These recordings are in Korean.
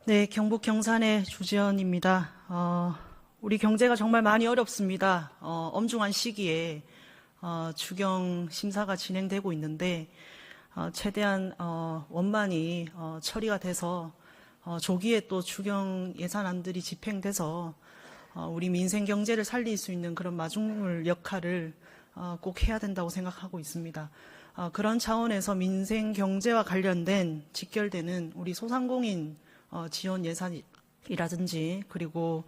네, 경북 경산의 주지연입니다. 우리 경제가 정말 많이 어렵습니다. 엄중한 시기에 추경 심사가 진행되고 있는데 최대한 원만히 처리가 돼서 조기에 또 추경 예산안들이 집행돼서 우리 민생 경제를 살릴 수 있는 그런 마중물 역할을 꼭 해야 된다고 생각하고 있습니다. 그런 차원에서 민생 경제와 관련된 직결되는 우리 소상공인 지원 예산이라든지 그리고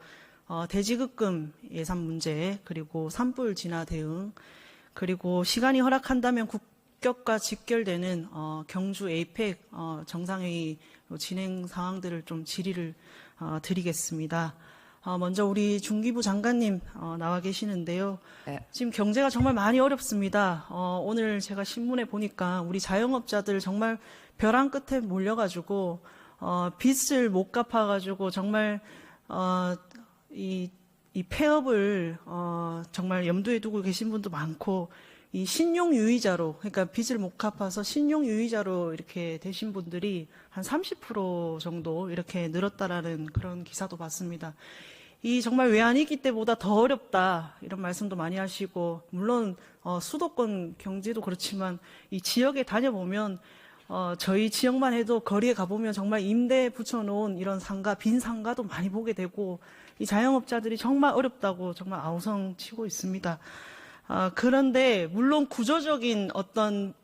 대지급금 예산 문제 그리고 산불 진화 대응 그리고 시간이 허락한다면 국격과 직결되는 경주 에이펙 정상회의 진행 사항들을 좀 질의를 드리겠습니다. 먼저 우리 중기부 장관님 나와 계시는데요. 네. 지금 경제가 정말 많이 어렵습니다. 오늘 제가 신문에 보니까 우리 자영업자들 정말 벼랑 끝에 몰려가지고 빚을 못 갚아가지고 정말 이 폐업을 정말 염두에 두고 계신 분도 많고 이 신용유의자로 그러니까 빚을 못 갚아서 신용유의자로 이렇게 되신 분들이 한 30% 정도 이렇게 늘었다라는 그런 기사도 봤습니다. 이 정말 외환위기 때보다 더 어렵다 이런 말씀도 많이 하시고 물론 수도권 경제도 그렇지만 이 지역에 다녀보면 저희 지역만 해도 거리에 가보면 정말 임대 붙여놓은 이런 상가, 빈 상가도 많이 보게 되고 이 자영업자들이 정말 어렵다고 정말 아우성치고 있습니다. 그런데 물론 구조적인 어떤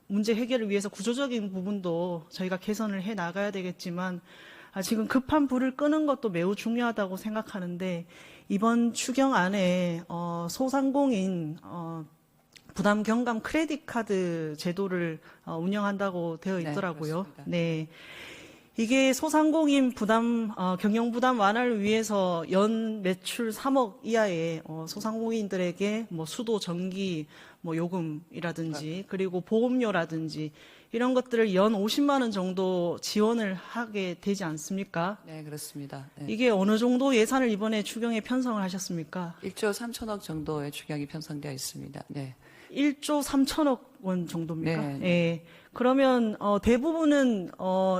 문제 해결을 위해서 구조적인 부분도 저희가 개선을 해 나가야 되겠지만 지금 급한 불을 끄는 것도 매우 중요하다고 생각하는데 이번 추경안에 소상공인 부담 경감 크레딧 카드 제도를 운영한다고 되어 있더라고요. 네. 이게 소상공인 부담, 경영 부담 완화를 위해서 연 매출 3억 이하의 소상공인들에게 뭐 수도, 전기, 뭐 요금이라든지 그리고 보험료라든지 이런 것들을 연 50만 원 정도 지원을 하게 되지 않습니까? 네, 그렇습니다. 네. 이게 어느 정도 예산을 이번에 추경에 편성을 하셨습니까? 1조 3천억 정도의 추경이 편성되어 있습니다. 네. 1조 3천억 원 정도입니까? 네. 예. 그러면 대부분은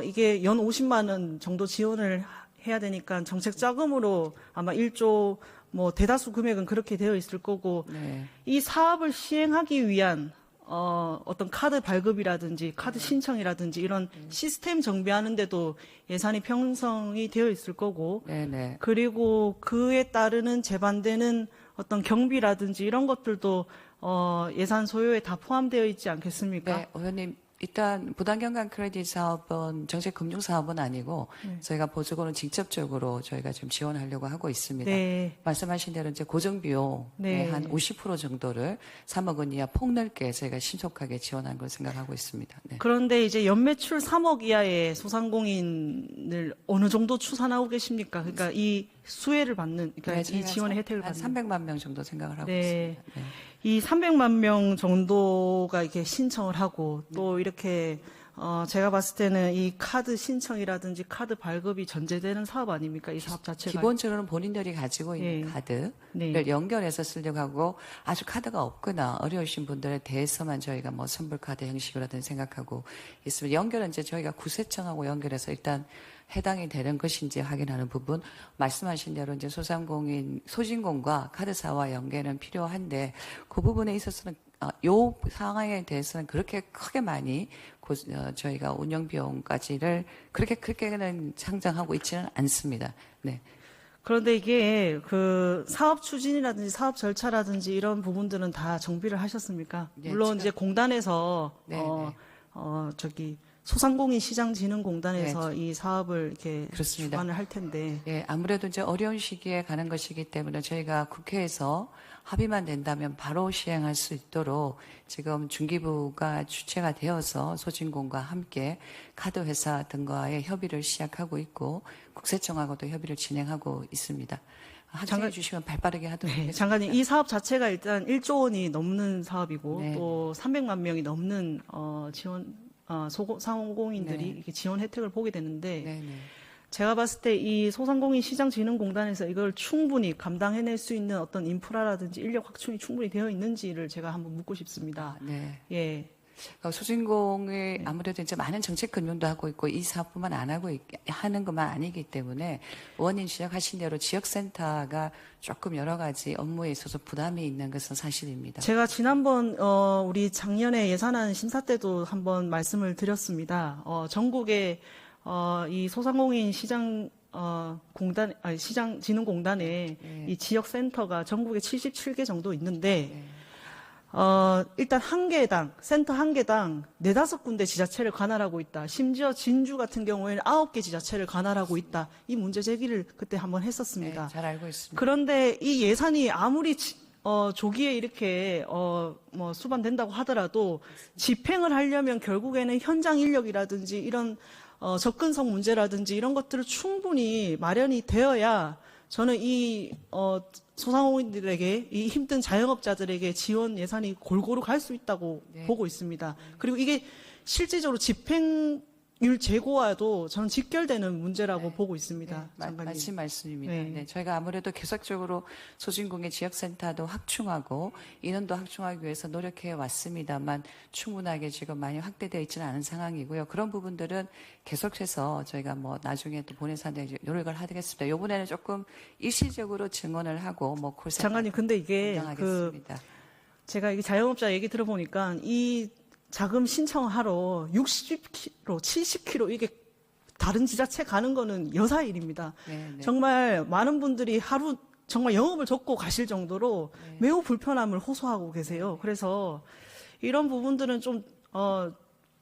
이게 연 50만 원 정도 지원을 해야 되니까 정책 자금으로 아마 1조 뭐 대다수 금액은 그렇게 되어 있을 거고 네. 이 사업을 시행하기 위한 어떤 카드 발급이라든지 카드 신청이라든지 이런 시스템 정비하는데도 예산이 편성이 되어 있을 거고 네, 네. 그리고 그에 따르는 제반되는 어떤 경비라든지 이런 것들도 예산 소요에 다 포함되어 있지 않겠습니까? 네, 의원님, 일단 부담경감 크레딧 사업은 정책 금융 사업은 아니고 저희가 보조금은 직접적으로 저희가 지금 지원하려고 하고 있습니다. 네. 말씀하신 대로 이제 고정 비용의 네. 한 50% 정도를 3억 원 이하 폭넓게 저희가 신속하게 지원한 걸 생각하고 있습니다. 네. 그런데 이제 연매출 3억 이하의 소상공인을 어느 정도 추산하고 계십니까? 그러니까 이 수혜를 받는, 그러니까 네, 이 저희가 지원의 혜택을 한 받는. 300만 명 정도 생각을 하고 네. 있습니다. 네. 이 300만 명 정도가 이렇게 신청을 하고 또 이렇게 제가 봤을 때는 이 카드 신청이라든지 카드 발급이 전제되는 사업 아닙니까? 이 사업 자체가. 기본적으로는 본인들이 가지고 있는 네. 카드를 네. 연결해서 쓰려고 하고 아주 카드가 없거나 어려우신 분들에 대해서만 저희가 뭐 선불 카드 형식으로든 생각하고 있습니다. 연결은 이제 저희가 구세청하고 연결해서 일단 해당이 되는 것인지 확인하는 부분, 말씀하신 대로 이제 소상공인, 소진공과 카드사와 연계는 필요한데 그 부분에 있어서는 요 상황에 대해서는 그렇게 크게 많이 저희가 운영 비용까지를 그렇게는 상정하고 있지는 않습니다. 네. 그런데 이게 그 사업 추진이라든지 사업 절차라든지 이런 부분들은 다 정비를 하셨습니까? 네, 물론 지금- 이제 공단에서 네, 저기 소상공인 시장진흥공단에서 네, 이 사업을 이렇게 그렇습니다. 주관을 할 텐데. 예, 아무래도 이제 어려운 시기에 가는 것이기 때문에 저희가 국회에서 합의만 된다면 바로 시행할 수 있도록 지금 중기부가 주체가 되어서 소진공과 함께 카드 회사 등과의 협의를 시작하고 있고 국세청하고도 협의를 진행하고 있습니다. 확정해 주시면 발빠르게 하도록 네, 하겠습니다. 장관님, 이 사업 자체가 일단 1조 원이 넘는 사업이고 네. 또 300만 명이 넘는 지원 소상공인들이 네. 이렇게 지원 혜택을 보게 되는데 네, 네. 제가 봤을 때 이 소상공인 시장진흥공단에서 이걸 충분히 감당해낼 수 있는 어떤 인프라라든지 인력 확충이 충분히 되어 있는지를 제가 한번 묻고 싶습니다. 네. 예. 소진공이 아무래도 이제 많은 정책 금융도 하고 있고 이 사업뿐만 안 하고 하는 것만 아니기 때문에 의원님 지적하신 대로 지역센터가 조금 여러 가지 업무에 있어서 부담이 있는 것은 사실입니다. 제가 지난번 우리 작년에 예산안 심사 때도 한번 말씀을 드렸습니다. 전국에 이 소상공인 시장 시장진흥공단에 이 지역센터가 전국에 77개 정도 있는데 일단 센터 한 개당 4-5군데 지자체를 관할하고 있다. 심지어 진주 같은 경우에는 9개 지자체를 관할하고 있다. 이 문제 제기를 그때 한번 했었습니다. 네, 잘 알고 있습니다. 그런데 이 예산이 아무리 조기에 이렇게 뭐 수반된다고 하더라도 집행을 하려면 결국에는 현장 인력이라든지 이런 접근성 문제라든지 이런 것들을 충분히 마련이 되어야 저는 이 소상공인들에게 이 힘든 자영업자들에게 지원 예산이 골고루 갈 수 있다고 보고 있습니다. 그리고 이게 실질적으로 집행률 제고와도 저는 직결되는 문제라고 보고 있습니다. 장관님. 맞힌 말씀입니다. 네. 네, 저희가 아무래도 계속적으로 소진공의 지역센터도 확충하고 인원도 확충하기 위해서 노력해 왔습니다만 충분하게 지금 많이 확대되어 있지는 않은 상황이고요. 그런 부분들은 계속해서 저희가 뭐 나중에 또 본회의사에 노력을 하겠습니다. 이번에는 조금 일시적으로 증언을 하고 뭐 콜센터 장관님, 근데 이게 운영하겠습니다. 제가 이 자영업자 얘기 들어보니까 이 자금 신청하러 60km, 70km 이게 다른 지자체 가는 거는 여사일입니다. 네, 네. 정말 많은 분들이 하루 정말 영업을 접고 가실 정도로 네. 매우 불편함을 호소하고 계세요. 그래서 이런 부분들은 좀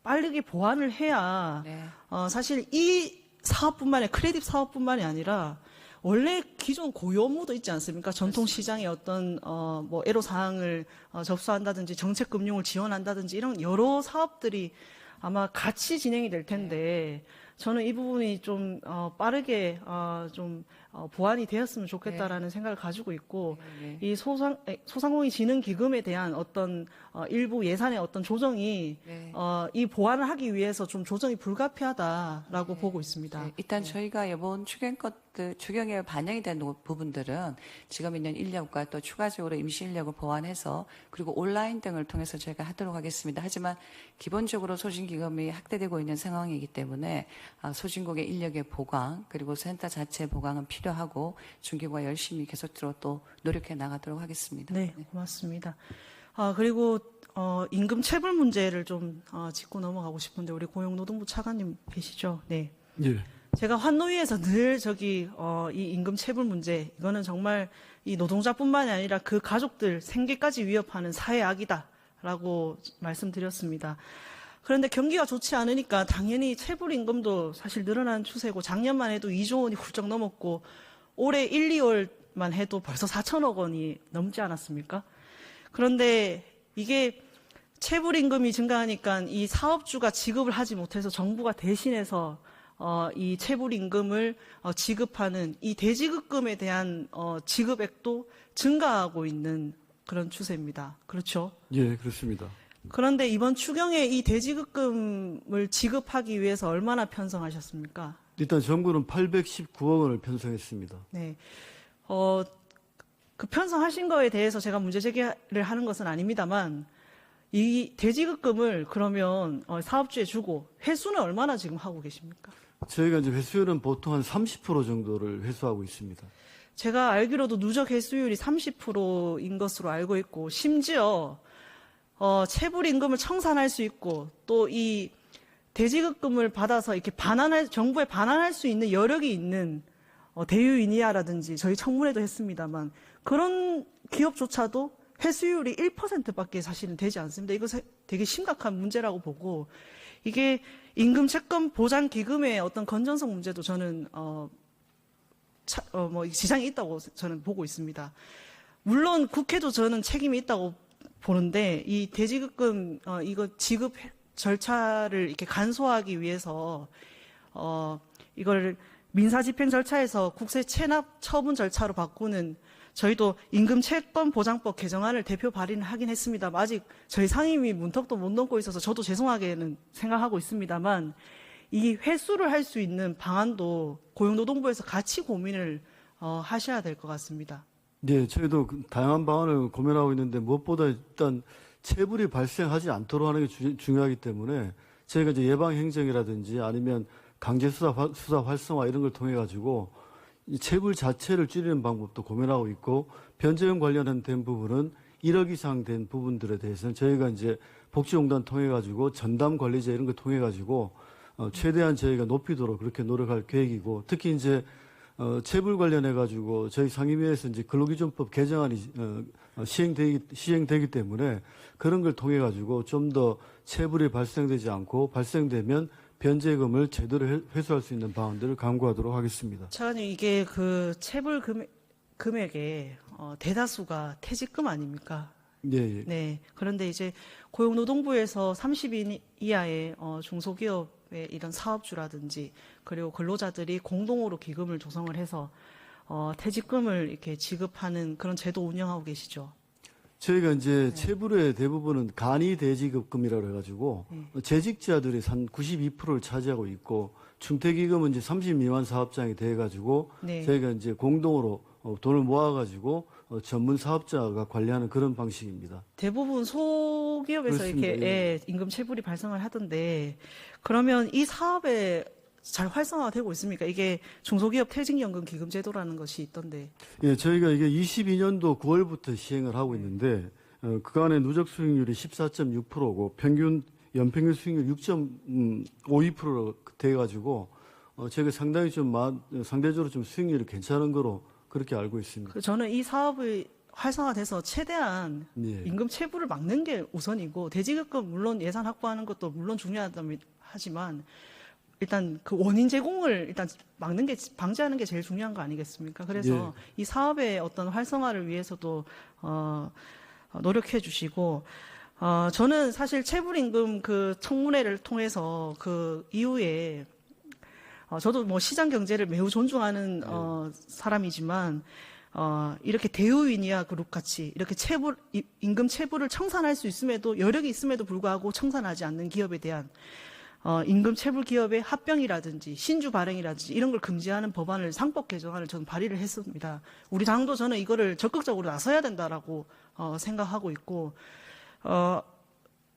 빠르게 보완을 해야 네. 사실 이 사업뿐만이 크레딧 사업뿐만이 아니라 원래 기존 고유 업무도 있지 않습니까? 전통 시장의 어떤 뭐 애로 사항을 접수한다든지 정책 금융을 지원한다든지 이런 여러 사업들이 아마 같이 진행이 될 텐데 저는 이 부분이 좀 빠르게 좀 보완이 되었으면 좋겠다라는 생각을 가지고 있고 이 소상공인 진흥 기금에 대한 어떤 일부 예산의 어떤 조정이 이 보완을 하기 위해서 좀 조정이 불가피하다라고 보고 있습니다. 네, 일단 저희가 이번 추경에 반영이 된 부분들은 지금 있는 인력과 또 추가적으로 임시 인력을 보완해서 그리고 온라인 등을 통해서 저희가 하도록 하겠습니다. 하지만 기본적으로 소진기금이 확대되고 있는 상황이기 때문에 소진국의 인력의 보강 그리고 센터 자체 보강은 필요하고 중기부가 열심히 계속적으로 또 노력해 나가도록 하겠습니다. 네, 고맙습니다. 그리고 임금 체불 문제를 좀 짚고 넘어가고 싶은데 우리 고용노동부 차관님 계시죠? 네. 예. 제가 환노위에서 늘 이 임금 체불 문제 이거는 정말 이 노동자뿐만이 아니라 그 가족들 생계까지 위협하는 사회악이다라고 말씀드렸습니다. 그런데 경기가 좋지 않으니까 당연히 체불 임금도 사실 늘어나는 추세고 작년만 해도 2조 원이 훌쩍 넘었고 올해 1, 2월만 해도 벌써 4천억 원이 넘지 않았습니까? 그런데 이게 체불 임금이 증가하니까 이 사업주가 지급을 하지 못해서 정부가 대신해서 이 체불 임금을 지급하는 이 대지급금에 대한 지급액도 증가하고 있는 그런 추세입니다. 그렇죠? 예, 그렇습니다. 그런데 이번 추경에 이 대지급금을 지급하기 위해서 얼마나 편성하셨습니까? 일단 정부는 819억 원을 편성했습니다. 네. 그 편성하신 거에 대해서 제가 문제 제기를 하는 것은 아닙니다만 이 대지급금을 그러면 사업주에 주고 회수는 얼마나 지금 하고 계십니까? 저희가 이제 회수율은 보통 한 30% 정도를 회수하고 있습니다. 제가 알기로도 누적 회수율이 30%인 것으로 알고 있고 심지어 체불 임금을 청산할 수 있고 또 이 대지급금을 받아서 이렇게 정부에 반환할 수 있는 여력이 있는 대유이니아라든지 저희 청문회도 했습니다만 그런 기업조차도 회수율이 1%밖에 사실은 되지 않습니다. 이거 되게 심각한 문제라고 보고 이게 임금 채권 보장 기금의 어떤 건전성 문제도 저는 지장이 있다고 저는 보고 있습니다. 물론 국회도 저는 책임이 있다고 보는데 이 대지급금 이거 지급 절차를 이렇게 간소화하기 위해서 이걸 민사집행 절차에서 국세 체납 처분 절차로 바꾸는 저희도 임금 채권 보장법 개정안을 대표 발의는 하긴 했습니다만 아직 저희 상임위 문턱도 못 넘고 있어서 저도 죄송하게는 생각하고 있습니다만 이 회수를 할 수 있는 방안도 고용노동부에서 같이 고민을 하셔야 될 것 같습니다. 네, 저희도 다양한 방안을 고민하고 있는데 무엇보다 일단 체불이 발생하지 않도록 하는 게 중요하기 때문에 저희가 이제 예방 행정이라든지 아니면 강제 수사 활성화 이런 걸 통해 가지고 이 체불 자체를 줄이는 방법도 고민하고 있고 변제금 관련된 부분은 1억 이상 된 부분들에 대해서는 저희가 이제 복지공단 통해 가지고 전담 관리자 이런 걸 통해 가지고 최대한 저희가 높이도록 그렇게 노력할 계획이고 특히 이제 체불 관련해 가지고 저희 상임위에서 이제 근로기준법 개정안이 시행되기 때문에 그런 걸 통해 가지고 좀 더 체불이 발생되지 않고 발생되면 변제금을 제대로 회수할 수 있는 방안들을 강구하도록 하겠습니다. 차관님, 이게 그 체불 금액의 대다수가 퇴직금 아닙니까? 예, 예. 네. 그런데 이제 고용노동부에서 30인 이하의 중소기업의 이런 사업주라든지 그리고 근로자들이 공동으로 기금을 조성을 해서 퇴직금을 이렇게 지급하는 그런 제도 운영하고 계시죠. 저희가 이제 체불의 대부분은 간이대지급금이라고 해가지고 재직자들이 한 92%를 차지하고 있고 중퇴기금은 이제 30 미만 사업장이 돼가지고 네. 저희가 이제 공동으로 돈을 모아가지고 전문 사업자가 관리하는 그런 방식입니다. 대부분 소기업에서 그렇습니다. 이렇게 예. 임금 체불이 발생을 하던데 그러면 이 사업에 잘 활성화되고 있습니까? 이게 중소기업 퇴직연금 기금 제도라는 것이 있던데. 예, 저희가 이게 22년도 9월부터 시행을 하고 있는데 그간의 누적 수익률이 14.6%고 연평균 수익률 6.52%로 돼가지고 저희가 상당히 상대적으로 좀 수익률이 괜찮은 거로 그렇게 알고 있습니다. 저는 이 사업이 활성화돼서 최대한 예. 임금 체불을 막는 게 우선이고 대지급금 물론 예산 확보하는 것도 물론 중요하지만 일단 그 원인 제공을 일단 막는 게 방지하는 게 제일 중요한 거 아니겠습니까? 그래서 이 사업의 어떤 활성화를 위해서도 노력해 주시고 저는 사실 체불임금 그 청문회를 통해서 그 이후에 저도 뭐 시장 경제를 매우 존중하는 사람이지만 이렇게 대우이니아 그룹 같이 이렇게 임금 체불을 청산할 수 있음에도 여력이 있음에도 불구하고 청산하지 않는 기업에 대한 임금 체불 기업의 합병이라든지 신주 발행이라든지 이런 걸 금지하는 법안을 상법 개정안을 저는 발의를 했습니다. 우리 당도 저는 이거를 적극적으로 나서야 된다라고 생각하고 있고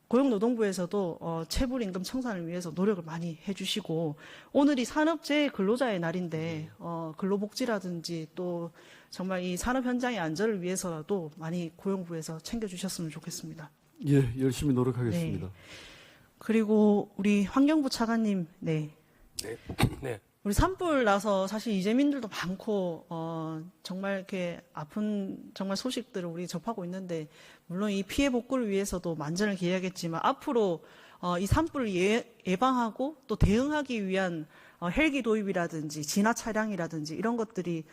고용노동부에서도 체불 임금 청산을 위해서 노력을 많이 해주시고 오늘이 산업재해 근로자의 날인데 근로복지라든지 또 정말 이 산업 현장의 안전을 위해서라도 많이 고용부에서 챙겨주셨으면 좋겠습니다. 예, 열심히 노력하겠습니다. 네. 그리고 우리 환경부 차관님, 네. 네. 우리 산불 나서 사실 이재민들도 많고 정말 이렇게 아픈 정말 소식들을 우리 접하고 있는데 물론 이 피해 복구를 위해서도 만전을 기해야겠지만 앞으로 이 산불을 예방하고 또 대응하기 위한 헬기 도입이라든지 진화 차량이라든지 이런 것들이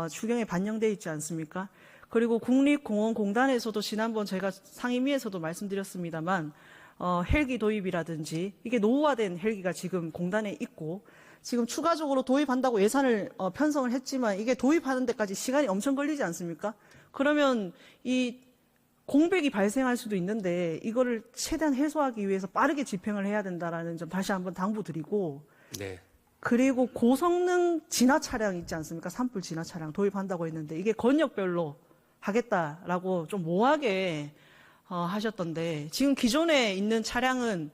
추경에 반영돼 있지 않습니까? 그리고 국립공원공단에서도 지난번 제가 상임위에서도 말씀드렸습니다만 헬기 도입이라든지 이게 노후화된 헬기가 지금 공단에 있고 지금 추가적으로 도입한다고 예산을 편성을 했지만 이게 도입하는 데까지 시간이 엄청 걸리지 않습니까? 그러면 이 공백이 발생할 수도 있는데 이거를 최대한 해소하기 위해서 빠르게 집행을 해야 된다라는 점 다시 한번 당부드리고 네. 그리고 고성능 진화 차량 있지 않습니까? 산불 진화 차량 도입한다고 했는데 이게 건역별로 하겠다라고 좀 모호하게 하셨던데 지금 기존에 있는 차량은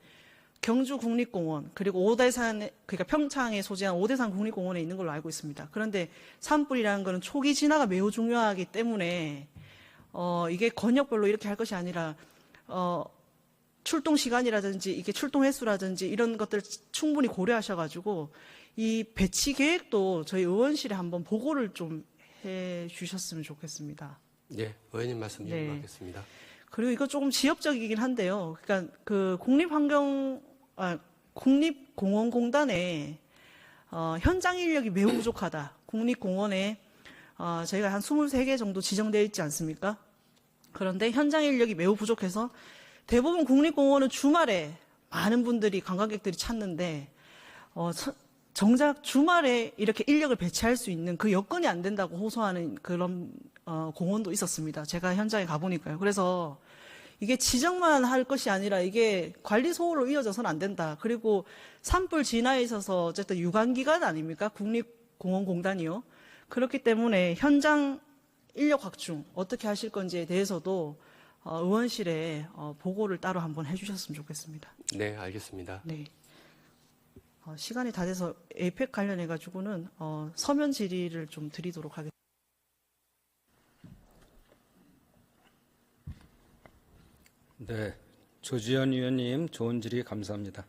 경주 국립공원 그리고 오대산 그러니까 평창에 소재한 오대산 국립공원에 있는 걸로 알고 있습니다. 그런데 산불이라는 거는 초기 진화가 매우 중요하기 때문에 이게 건역별로 이렇게 할 것이 아니라 출동 시간이라든지 이게 출동 횟수라든지 이런 것들 충분히 고려하셔가지고 이 배치 계획도 저희 의원실에 한번 보고를 좀 해주셨으면 좋겠습니다. 네, 의원님 말씀 네. 이해하겠습니다. 그리고 이거 조금 지역적이긴 한데요. 그러니까 그 국립공원공단에 현장 인력이 매우 부족하다. 국립공원에 저희가 한 23개 정도 지정되어 있지 않습니까? 그런데 현장 인력이 매우 부족해서 대부분 국립공원은 주말에 많은 분들이 관광객들이 찾는데 정작 주말에 이렇게 인력을 배치할 수 있는 그 여건이 안 된다고 호소하는 그런 공원도 있었습니다. 제가 현장에 가보니까요. 그래서 이게 지정만 할 것이 아니라 이게 관리 소홀로 이어져서는 안 된다. 그리고 산불 진화에 있어서 어쨌든 유관기관 아닙니까? 국립공원공단이요. 그렇기 때문에 현장 인력 확충 어떻게 하실 건지에 대해서도 의원실에 보고를 따로 한번 해주셨으면 좋겠습니다. 네, 알겠습니다. 네. 시간이 다 돼서 에이펙 관련해 가지고는 서면 질의를 좀 드리도록 하겠습니다. 네, 조지현 의원님 좋은 질의 감사합니다.